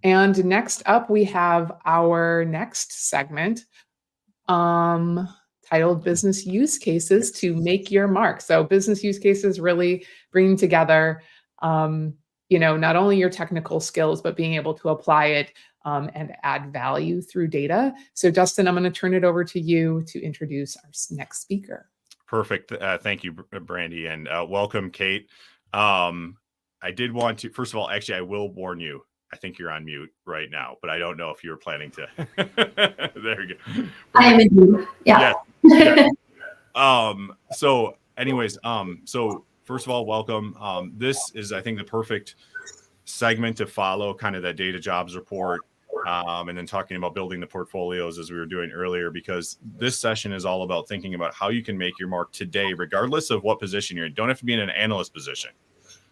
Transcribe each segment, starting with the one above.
And next up, we have our next segment titled Business Use Cases to Make Your Mark. So business use cases really bringing together, not only your technical skills, but being able to apply it and add value through data. So Justin, I'm going to turn it over to you to introduce our next speaker. Perfect. Thank you, Brandy, and welcome, Cait. I did want to, first of all, actually, I will warn you. I think you're on mute right now, but I don't know if you were planning to. There you go. I am in mute. Yeah. Yes. So anyways, so first of all, welcome. This is, I think, the perfect segment to follow kind of that data jobs report. And then talking about building the portfolios as we were doing earlier, because this session is all about thinking about how you can make your mark today, regardless of what position you're in. You don't have to be in an analyst position.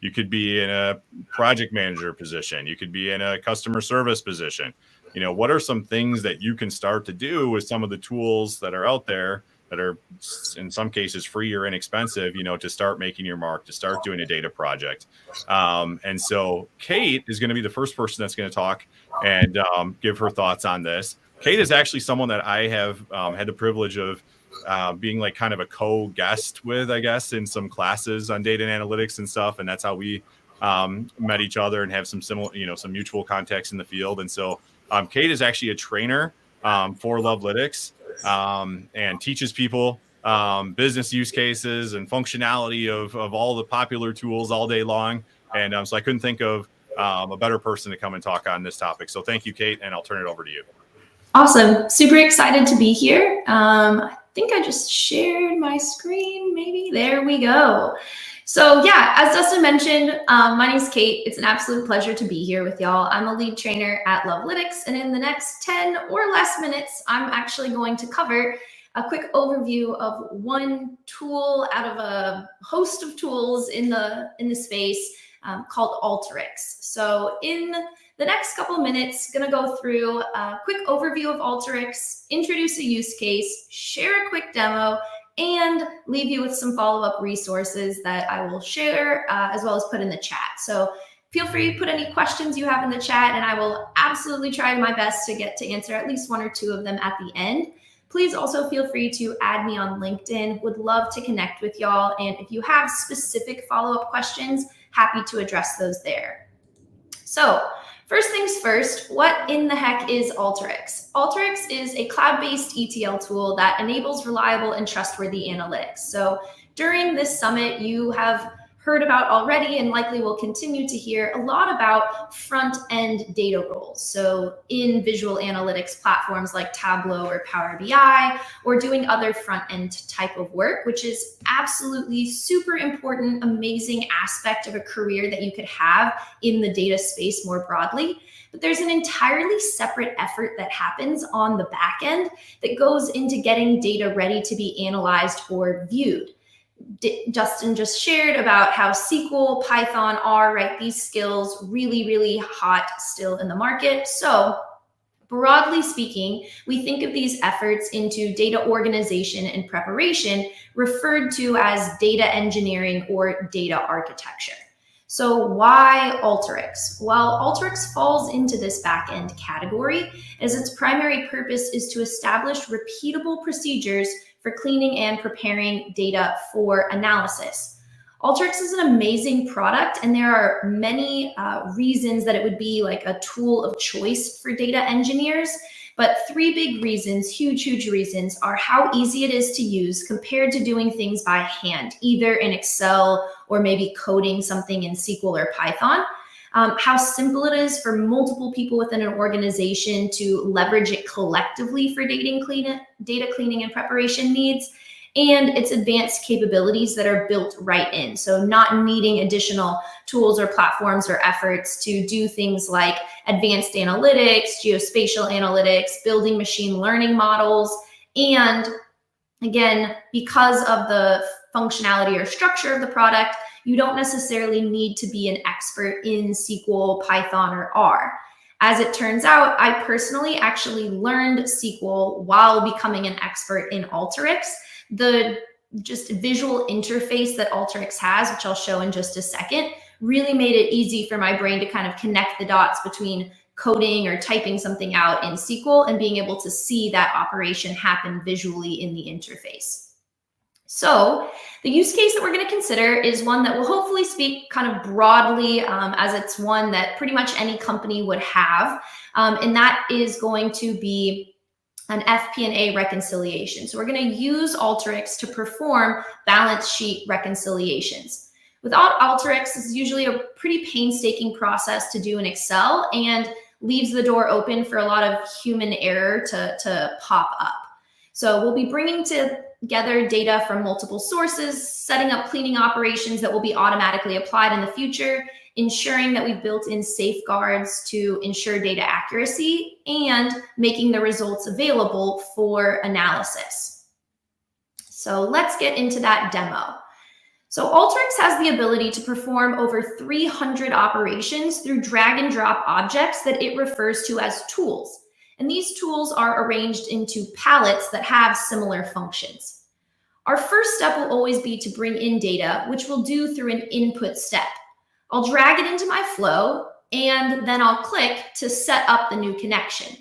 You could be in a project manager position. You could be in a customer service position. What are some things that you can start to do with some of the tools that are out there that are in some cases free or inexpensive, to start making your mark, to start doing a data project. And so Cait is going to be the first person that's going to talk and give her thoughts on this. Cait is actually someone that I have had the privilege of being like kind of a co-guest with, I guess, in some classes on data and analytics and stuff. And that's how we met each other and have some similar, some mutual contacts in the field. And so Cait is actually a trainer for Lovelitics and teaches people business use cases and functionality of all the popular tools all day long. And so I couldn't think of a better person to come and talk on this topic. So thank you, Cait, and I'll turn it over to you. Awesome. Super excited to be here. I think I just shared my screen, maybe. There we go. So yeah, as Dustin mentioned, my name is Cait. It's an absolute pleasure to be here with y'all. I'm a lead trainer at Lovelitics, and in the next 10 or less minutes, I'm actually going to cover a quick overview of one tool out of a host of tools in the space called Alteryx. So in the next couple of minutes, going to go through a quick overview of Alteryx, introduce a use case, share a quick demo, and leave you with some follow-up resources that I will share as well as put in the chat. So feel free to put any questions you have in the chat, and I will absolutely try my best to get to answer at least one or two of them at the end. Please also feel free to add me on LinkedIn. Would love to connect with y'all. And if you have specific follow-up questions, happy to address those there. So first things first, what in the heck is Alteryx? Alteryx is a cloud-based ETL tool that enables reliable and trustworthy analytics. So during this summit, you have heard about already and likely will continue to hear a lot about front-end data roles. So in visual analytics platforms like Tableau or Power BI, or doing other front-end type of work, which is absolutely super important, amazing aspect of a career that you could have in the data space more broadly. But there's an entirely separate effort that happens on the back end that goes into getting data ready to be analyzed or viewed. Justin just shared about how SQL, Python, R, right? These skills really, really hot still in the market. So broadly speaking, we think of these efforts into data organization and preparation referred to as data engineering or data architecture. So why Alteryx? Well, Alteryx falls into this back-end category as its primary purpose is to establish repeatable procedures for cleaning and preparing data for analysis. Alteryx is an amazing product, and there are many reasons that it would be like a tool of choice for data engineers. But three big reasons, huge reasons, are how easy it is to use compared to doing things by hand, either in Excel or maybe coding something in SQL or Python. How simple it is for multiple people within an organization to leverage it collectively for data cleaning and preparation needs, and its advanced capabilities that are built right in. So not needing additional tools or platforms or efforts to do things like advanced analytics, geospatial analytics, building machine learning models. And again, because of the functionality or structure of the product, you don't necessarily need to be an expert in SQL, Python, or R. As it turns out, I personally actually learned SQL while becoming an expert in Alteryx. The just visual interface that Alteryx has, which I'll show in just a second, really made it easy for my brain to kind of connect the dots between coding or typing something out in SQL and being able to see that operation happen visually in the interface. So the use case that we're going to consider is one that will hopefully speak kind of broadly, as it's one that pretty much any company would have, and that is going to be an FP&A reconciliation. So we're going to use Alteryx to perform balance sheet reconciliations. Without Alteryx, this is usually a pretty painstaking process to do in Excel and leaves the door open for a lot of human error to pop up. So we'll be bringing together data from multiple sources, setting up cleaning operations that will be automatically applied in the future, ensuring that we've built in safeguards to ensure data accuracy, and making the results available for analysis. So let's get into that demo. So Alteryx has the ability to perform over 300 operations through drag and drop objects that it refers to as tools. And these tools are arranged into palettes that have similar functions. Our first step will always be to bring in data, which we'll do through an input step. I'll drag it into my flow, and then I'll click to set up the new connection.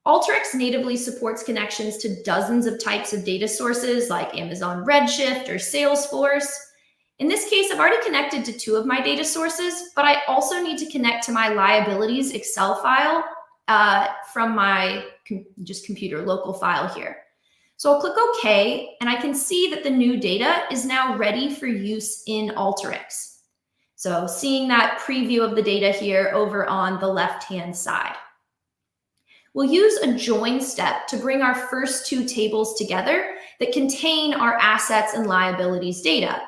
Alteryx natively supports connections to dozens of types of data sources like Amazon Redshift or Salesforce. In this case, I've already connected to 2 of my data sources, but I also need to connect to my liabilities Excel file from my computer local file here. So I'll click OK, and I can see that the new data is now ready for use in Alteryx. So seeing that preview of the data here over on the left-hand side. We'll use a join step to bring our first 2 tables together that contain our assets and liabilities data.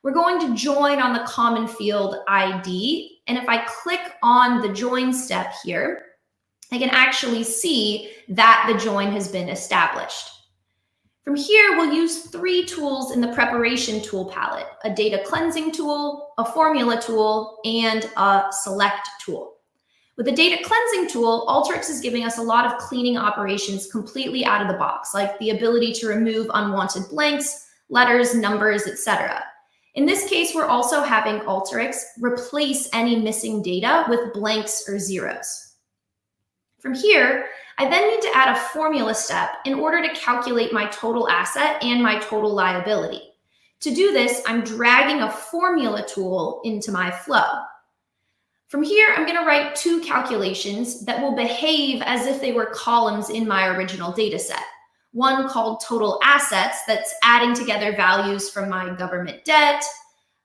We're going to join on the common field ID, and if I click on the join step here, I can actually see that the join has been established. From here, we'll use 3 tools in the preparation tool palette: a data cleansing tool, a formula tool, and a select tool. With the data cleansing tool, Alteryx is giving us a lot of cleaning operations completely out of the box, like the ability to remove unwanted blanks, letters, numbers, etc. In this case, we're also having Alteryx replace any missing data with blanks or zeros. From here, I then need to add a formula step in order to calculate my total asset and my total liability. To do this, I'm dragging a formula tool into my flow. From here, I'm going to write 2 calculations that will behave as if they were columns in my original data set. One called total assets, that's adding together values from my government debt,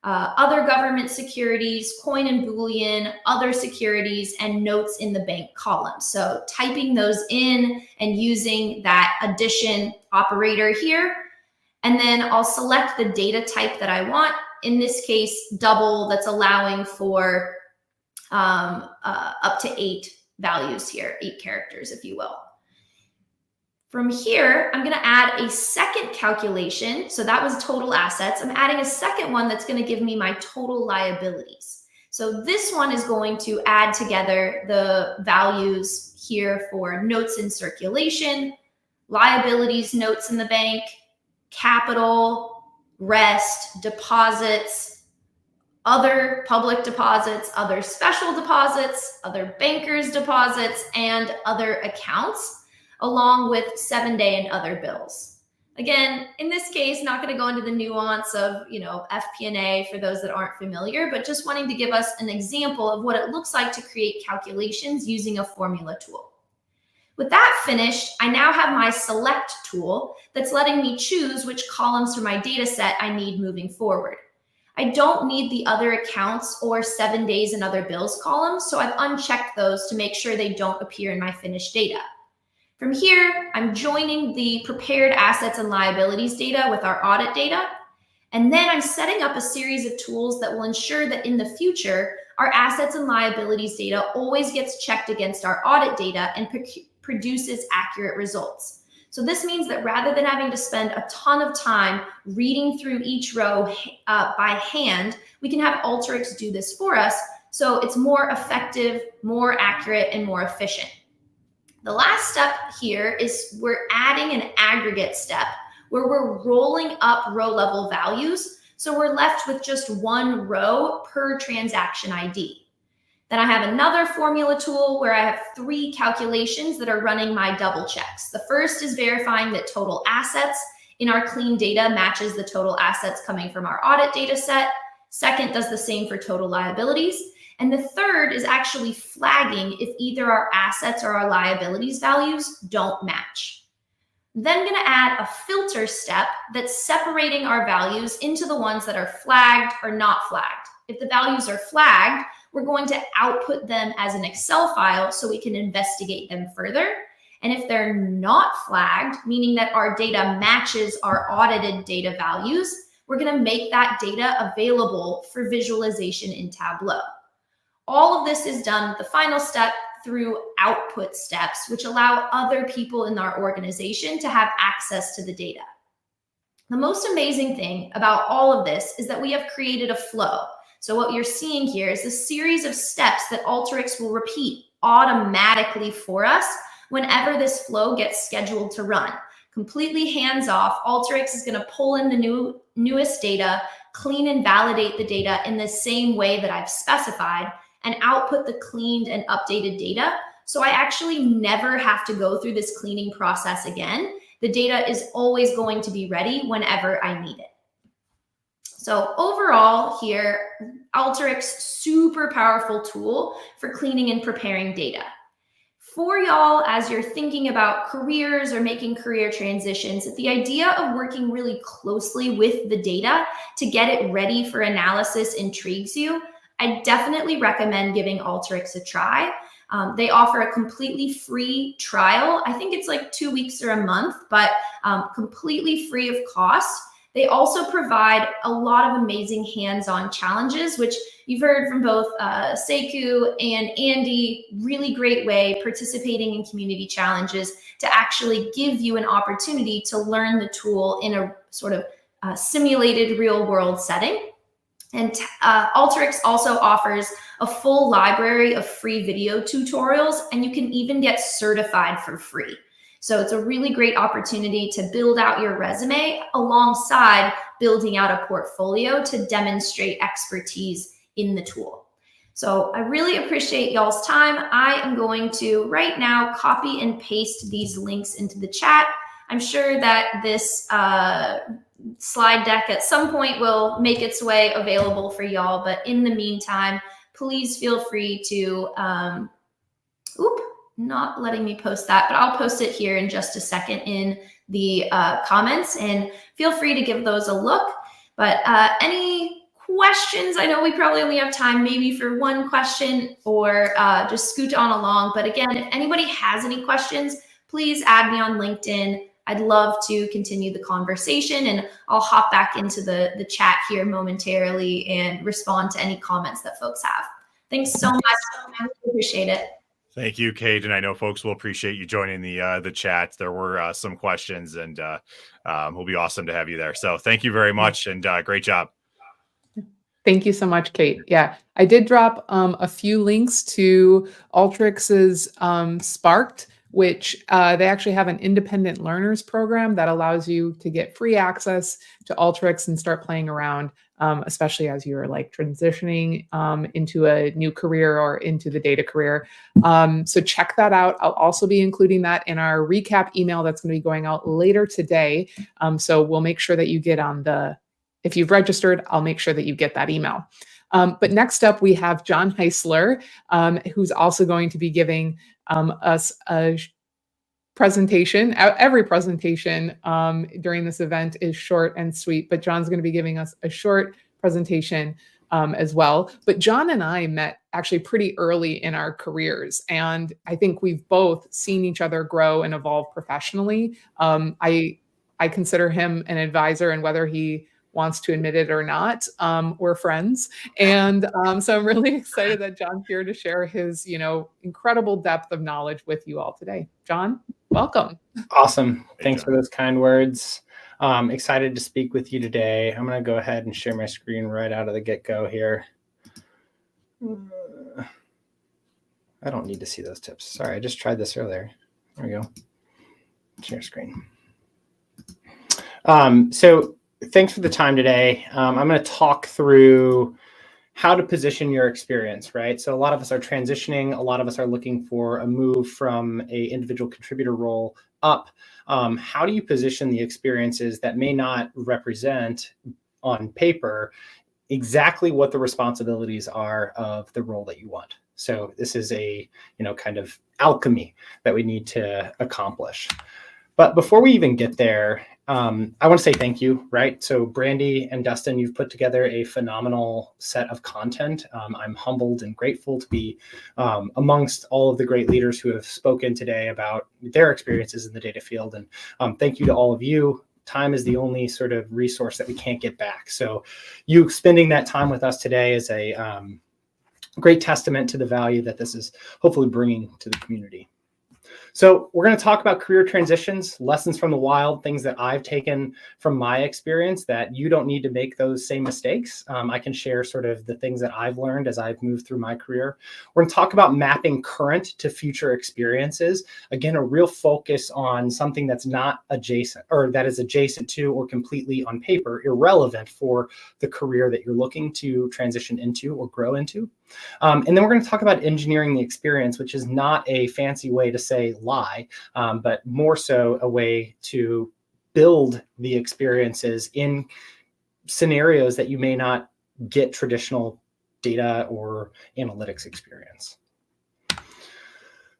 other government securities, coin and bullion, other securities, and notes in the bank column. So typing those in and using that addition operator here. And then I'll select the data type that I want. In this case, double, that's allowing for up to 8 values here, 8 characters, if you will. From here, I'm going to add a second calculation. So that was total assets. I'm adding a second one that's going to give me my total liabilities. So this one is going to add together the values here for notes in circulation, liabilities, notes in the bank, capital, rest, deposits, other public deposits, other special deposits, other bankers' deposits, and other accounts, along with 7-day and other bills. Again, in this case, not going to go into the nuance of, FP&A for those that aren't familiar, but just wanting to give us an example of what it looks like to create calculations using a formula tool. With that finished, I now have my select tool that's letting me choose which columns from my data set I need moving forward. I don't need the other accounts or 7 days and other bills columns, so I've unchecked those to make sure they don't appear in my finished data. From here, I'm joining the prepared assets and liabilities data with our audit data, and then I'm setting up a series of tools that will ensure that in the future, our assets and liabilities data always gets checked against our audit data and produces accurate results. So this means that rather than having to spend a ton of time reading through each row by hand, we can have Alteryx do this for us, so it's more effective, more accurate, and more efficient. The last step here is we're adding an aggregate step where we're rolling up row level values, so we're left with just 1 row per transaction ID. Then I have another formula tool where I have 3 calculations that are running my double checks. The first is verifying that total assets in our clean data matches the total assets coming from our audit data set. Second does the same for total liabilities. And the third is actually flagging if either our assets or our liabilities values don't match. Then going to add a filter step that's separating our values into the ones that are flagged or not flagged. If the values are flagged, we're going to output them as an Excel file so we can investigate them further. And if they're not flagged, meaning that our data matches our audited data values, we're going to make that data available for visualization in Tableau. All of this is done with the final step through output steps, which allow other people in our organization to have access to the data. The most amazing thing about all of this is that we have created a flow. So what you're seeing here is a series of steps that Alteryx will repeat automatically for us whenever this flow gets scheduled to run. Completely hands-off, Alteryx is going to pull in the newest data, clean and validate the data in the same way that I've specified, and output the cleaned and updated data. So I actually never have to go through this cleaning process again. The data is always going to be ready whenever I need it. So overall here, Alteryx, super powerful tool for cleaning and preparing data. For y'all, as you're thinking about careers or making career transitions, the idea of working really closely with the data to get it ready for analysis intrigues you, I definitely recommend giving Alteryx a try. They offer a completely free trial. I think it's like 2 weeks or a month, but completely free of cost. They also provide a lot of amazing hands-on challenges, which you've heard from both Sojka and Andy, really great way participating in community challenges to actually give you an opportunity to learn the tool in a sort of simulated real-world setting. And Alteryx also offers a full library of free video tutorials, and you can even get certified for free. So it's a really great opportunity to build out your resume alongside building out a portfolio to demonstrate expertise in the tool. So I really appreciate y'all's time. I am going to right now copy and paste these links into the chat. I'm sure that this slide deck at some point will make its way available for y'all, but in the meantime, please feel free to, not letting me post that, but I'll post it here in just a second in the comments, and feel free to give those a look. But any questions? I know we probably only have time maybe for one question, or just scoot on along. But again, if anybody has any questions, please add me on LinkedIn. I'd love to continue the conversation, and I'll hop back into the chat here momentarily and respond to any comments that folks have. Thanks so much. I really appreciate it. Thank you, Cait, and I know folks will appreciate you joining the chat. There were some questions, and it'll be awesome to have you there. So thank you very much, and great job. Thank you so much, Cait. Yeah, I did drop a few links to Alteryx's Sparked, which they actually have an independent learners program that allows you to get free access to Alteryx and start playing around, especially as you're like transitioning into a new career or into the data career. So check that out. I'll also be including that in our recap email that's going to be going out later today. So we'll make sure that you get on if you've registered, I'll make sure that you get that email. But next up, we have John Heisler, who's also going to be giving us a presentation. Every presentation during this event is short and sweet, but John's going to be giving us a short presentation as well. But John and I met actually pretty early in our careers, and I think we've both seen each other grow and evolve professionally. I consider him an advisor, and whether he wants to admit it or not, we're friends. And so I'm really excited that John's here to share his, incredible depth of knowledge with you all today. John, welcome. Awesome. Thanks for those kind words. Excited to speak with you today. I'm going to go ahead and share my screen right out of the get-go here. I don't need to see those tips. Sorry, I just tried this earlier. There we go. Share screen. So thanks for the time today. I'm going to talk through how to position your experience, right? So a lot of us are transitioning. A lot of us are looking for a move from a individual contributor role up. How do you position the experiences that may not represent on paper exactly what the responsibilities are of the role that you want? So this is a, kind of alchemy that we need to accomplish. But before we even get there, I want to say thank you, right? So Brandy and Dustin, you've put together a phenomenal set of content. I'm humbled and grateful to be amongst all of the great leaders who have spoken today about their experiences in the data field. And thank you to all of you. Time is the only sort of resource that we can't get back. So you spending that time with us today is a great testament to the value that this is hopefully bringing to the community. So we're going to talk about career transitions, lessons from the wild, things that I've taken from my experience that you don't need to make those same mistakes. I can share sort of the things that I've learned as I've moved through my career. We're going to talk about mapping current to future experiences. Again, a real focus on something that's not adjacent, or that is adjacent to or completely on paper irrelevant for the career that you're looking to transition into or grow into. And then we're going to talk about engineering the experience, which is not a fancy way to say lie, but more so a way to build the experiences in scenarios that you may not get traditional data or analytics experience.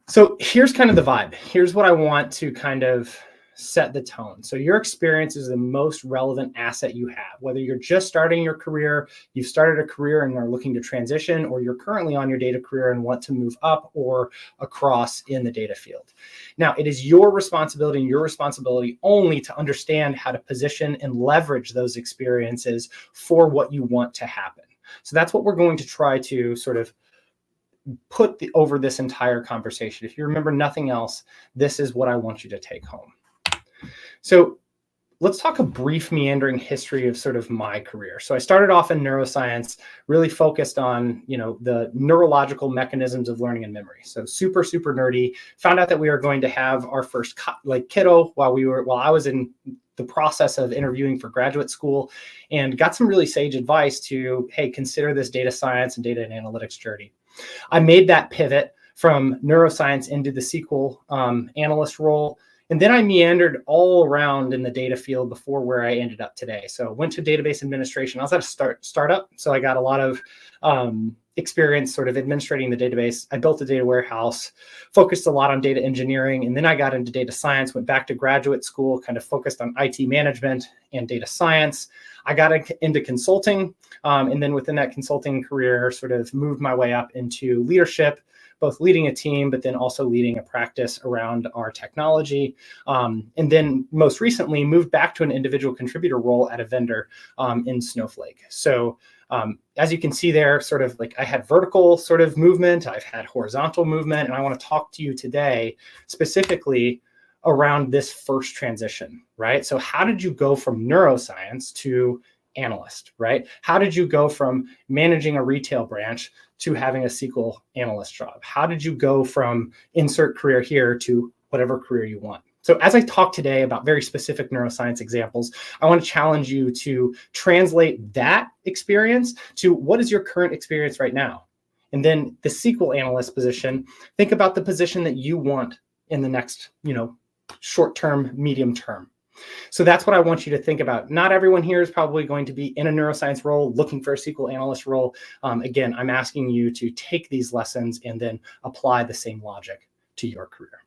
So here's kind of the vibe. Here's what I want to kind of set the tone. So your experience is the most relevant asset you have, whether you're just starting your career, you've started a career and are looking to transition, or you're currently on your data career and want to move up or across in the data field. Now, it is your responsibility and your responsibility only to understand how to position and leverage those experiences for what you want to happen. So that's what we're going to try to sort of put over this entire conversation. If you remember nothing else, this is what I want you to take home. So let's talk a brief meandering history of sort of my career. So I started off in neuroscience, really focused on, the neurological mechanisms of learning and memory. So super, super nerdy. Found out that we were going to have our first kiddo while I was in the process of interviewing for graduate school, and got some really sage advice to, hey, consider this data science and data and analytics journey. I made that pivot from neuroscience into the SQL analyst role. And then I meandered all around in the data field before where I ended up today. So went to database administration. I was at a startup, so I got a lot of experience sort of administrating the database. I built a data warehouse, focused a lot on data engineering, and then I got into data science, went back to graduate school, kind of focused on IT management and data science. I got into consulting, and then within that consulting career, sort of moved my way up into leadership, both leading a team, but then also leading a practice around our technology. And then most recently moved back to an individual contributor role at a vendor in Snowflake. So as you can see there, sort of like I had vertical sort of movement, I've had horizontal movement, and I want to talk to you today specifically around this first transition, right? So how did you go from neuroscience to analyst, right? How did you go from managing a retail branch to having a SQL analyst job? How did you go from insert career here to whatever career you want? So as I talk today about very specific neuroscience examples, I want to challenge you to translate that experience to what is your current experience right now? And then the SQL analyst position, think about the position that you want in the next, short term, medium term. So that's what I want you to think about. Not everyone here is probably going to be in a neuroscience role, looking for a SQL analyst role. Again, I'm asking you to take these lessons and then apply the same logic to your career.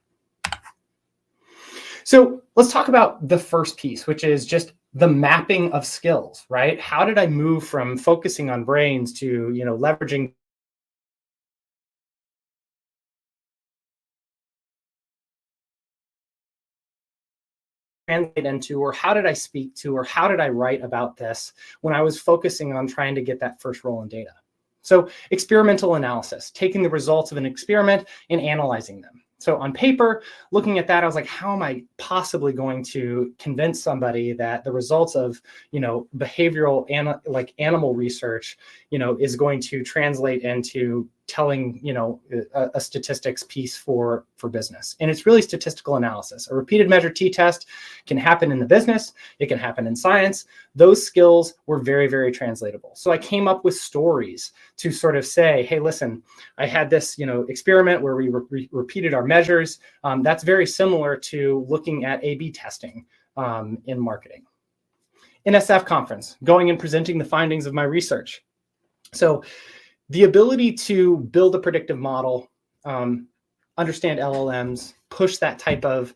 So let's talk about the first piece, which is just the mapping of skills, right? How did I move from focusing on brains to, leveraging translate into, or how did I speak to, or how did I write about this when I was focusing on trying to get that first role in data? So experimental analysis, taking the results of an experiment and analyzing them. So on paper, looking at that, I was like, how am I possibly going to convince somebody that the results of, behavioral like animal research, is going to translate into telling, a statistics piece for business. And it's really statistical analysis. A repeated measure t-test can happen in the business. It can happen in science. Those skills were very, very translatable. So I came up with stories to sort of say, hey, listen, I had this, experiment where we repeated our measures. That's very similar to looking at A/B testing in marketing. NSF conference, going and presenting the findings of my research. So the ability to build a predictive model, understand LLMs, push that type of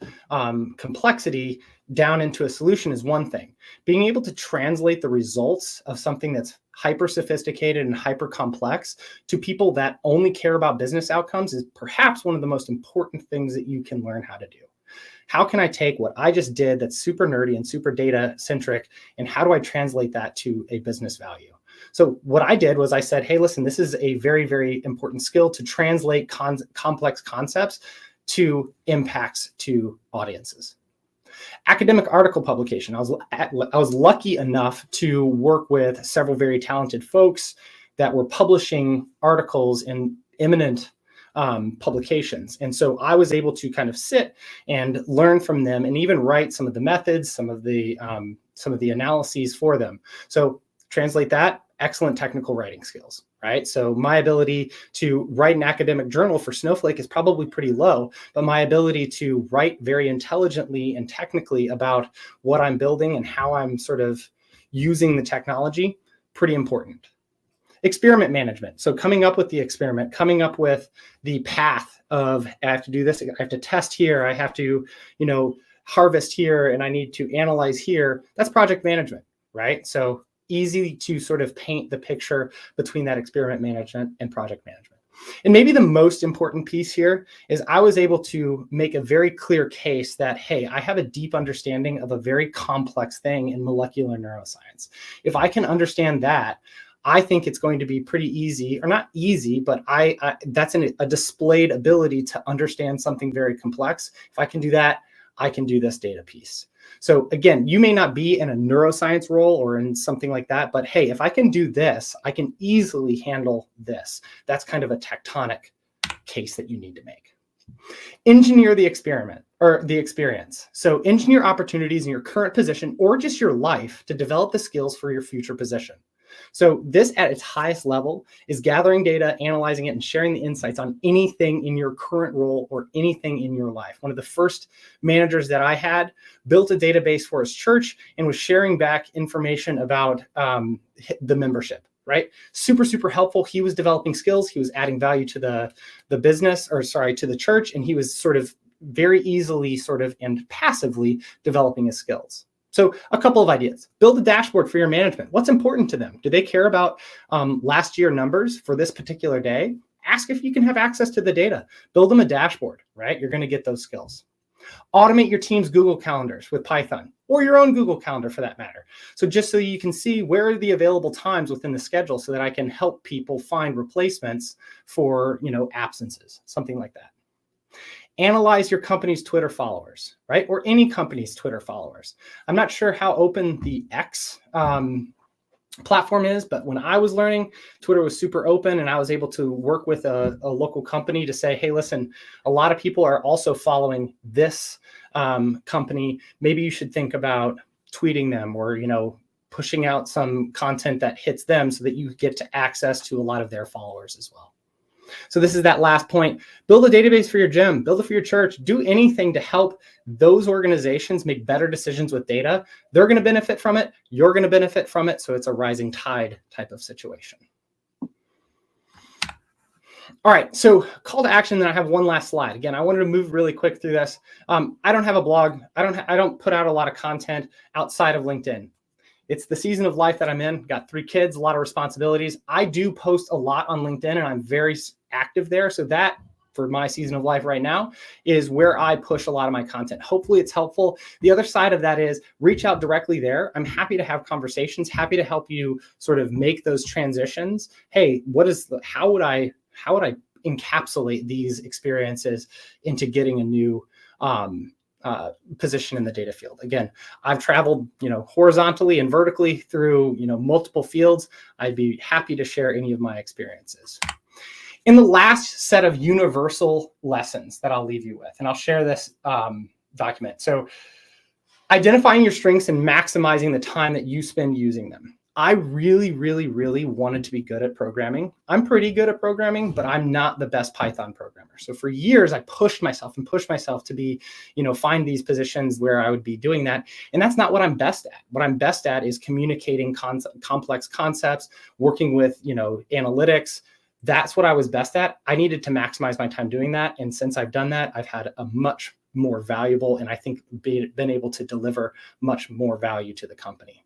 complexity down into a solution is one thing. Being able to translate the results of something that's hyper sophisticated and hyper complex to people that only care about business outcomes is perhaps one of the most important things that you can learn how to do. How can I take what I just did that's super nerdy and super data centric, and how do I translate that to a business value? So what I did was I said, hey, listen, this is a very, very important skill to translate complex concepts to impacts to audiences. Academic article publication. I was lucky enough to work with several very talented folks that were publishing articles in eminent publications. And so I was able to kind of sit and learn from them and even write some of the methods, some of the analyses for them. So translate that, excellent technical writing skills, right? So my ability to write an academic journal for Snowflake is probably pretty low, but my ability to write very intelligently and technically about what I'm building and how I'm sort of using the technology, pretty important. Experiment management. So coming up with the experiment, coming up with the path of, I have to do this, I have to test here, I have to, harvest here, and I need to analyze here. That's project management, right? So easy to sort of paint the picture between that experiment management and project management. And maybe the most important piece here is I was able to make a very clear case that, hey, I have a deep understanding of a very complex thing in molecular neuroscience. If I can understand that, I think it's going to be pretty easy, or not easy, but that's a displayed ability to understand something very complex. If I can do that, I can do this data piece. So again, you may not be in a neuroscience role or in something like that, but hey, if I can do this, I can easily handle this. That's kind of a tectonic case that you need to make. Engineer the experiment or the experience. So engineer opportunities in your current position or just your life to develop the skills for your future position. So this at its highest level is gathering data, analyzing it, and sharing the insights on anything in your current role or anything in your life. One of the first managers that I had built a database for his church and was sharing back information about the membership, right? Super, super helpful. He was developing skills. He was adding value to the business, or sorry, to the church. And he was sort of very easily and passively developing his skills. So a couple of ideas. Build a dashboard for your management. What's important to them? Do they care about last year numbers for this particular day? Ask if you can have access to the data. Build them a dashboard, right? You're going to get those skills. Automate your team's Google calendars with Python, or your own Google Calendar for that matter. So just so you can see where are the available times within the schedule so that I can help people find replacements for, absences, something like that. Analyze your company's Twitter followers, right? Or any company's Twitter followers. I'm not sure how open the X platform is, but when I was learning, Twitter was super open, and I was able to work with a local company to say, hey, listen, a lot of people are also following this company. Maybe you should think about tweeting them or, pushing out some content that hits them so that you get to access to a lot of their followers as well. So this is that last point. Build a database for your gym, build it for your church, do anything to help those organizations make better decisions with data. They're going to benefit from it. You're going to benefit from it. So it's a rising tide type of situation. All right, so call to action. Then I have one last slide. Again, I wanted to move really quick through this. I don't have a blog. I don't put out a lot of content outside of LinkedIn. It's the season of life that I'm in. Got 3 kids, a lot of responsibilities. I do post a lot on LinkedIn, and I'm very active there. So that, for my season of life right now, is where I push a lot of my content. Hopefully it's helpful. The other side of that is reach out directly there. I'm happy to have conversations, happy to help you sort of make those transitions. Hey, how would I encapsulate these experiences into getting a new position in the data field. Again, I've traveled, horizontally and vertically through, multiple fields. I'd be happy to share any of my experiences. In the last set of universal lessons that I'll leave you with, and I'll share this document. So identifying your strengths and maximizing the time that you spend using them. I really, really, really wanted to be good at programming. I'm pretty good at programming, but I'm not the best Python programmer. So for years, I pushed myself to be, find these positions where I would be doing that. And that's not what I'm best at. What I'm best at is communicating complex concepts, working with, analytics. That's what I was best at. I needed to maximize my time doing that. And since I've done that, I've had a much more valuable, and I think been able to deliver much more value to the company.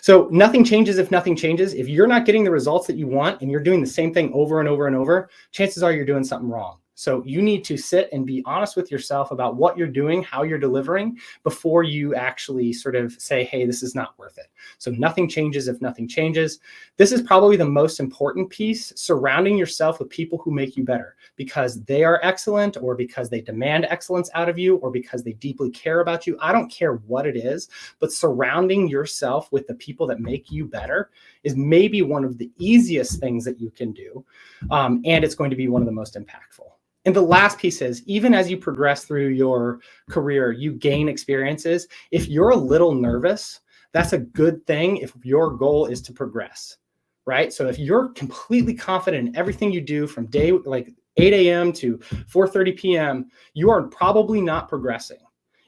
So nothing changes if nothing changes. If you're not getting the results that you want and you're doing the same thing over and over and over, chances are you're doing something wrong. So you need to sit and be honest with yourself about what you're doing, how you're delivering, before you actually sort of say, hey, this is not worth it. So nothing changes if nothing changes. This is probably the most important piece, surrounding yourself with people who make you better because they are excellent, or because they demand excellence out of you, or because they deeply care about you. I don't care what it is, but surrounding yourself with the people that make you better is maybe one of the easiest things that you can do. And it's going to be one of the most impactful. And the last piece is, even as you progress through your career, you gain experiences. If you're a little nervous, that's a good thing if your goal is to progress, right? So if you're completely confident in everything you do from 8 a.m. to 4:30 p.m., you are probably not progressing.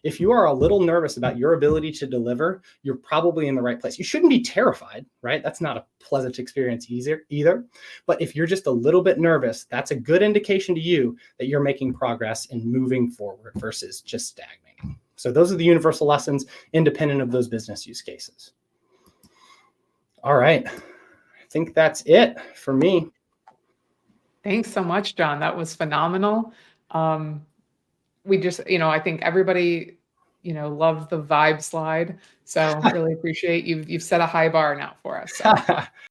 If you are a little nervous about your ability to deliver, you're probably in the right place. You shouldn't be terrified, right? That's not a pleasant experience either. But if you're just a little bit nervous, that's a good indication to you that you're making progress and moving forward versus just stagnating. So those are the universal lessons, independent of those business use cases. All right. I think that's it for me. Thanks so much, John. That was phenomenal. We just, I think everybody, loved the vibe slide. So really appreciate you've set a high bar now for us. So.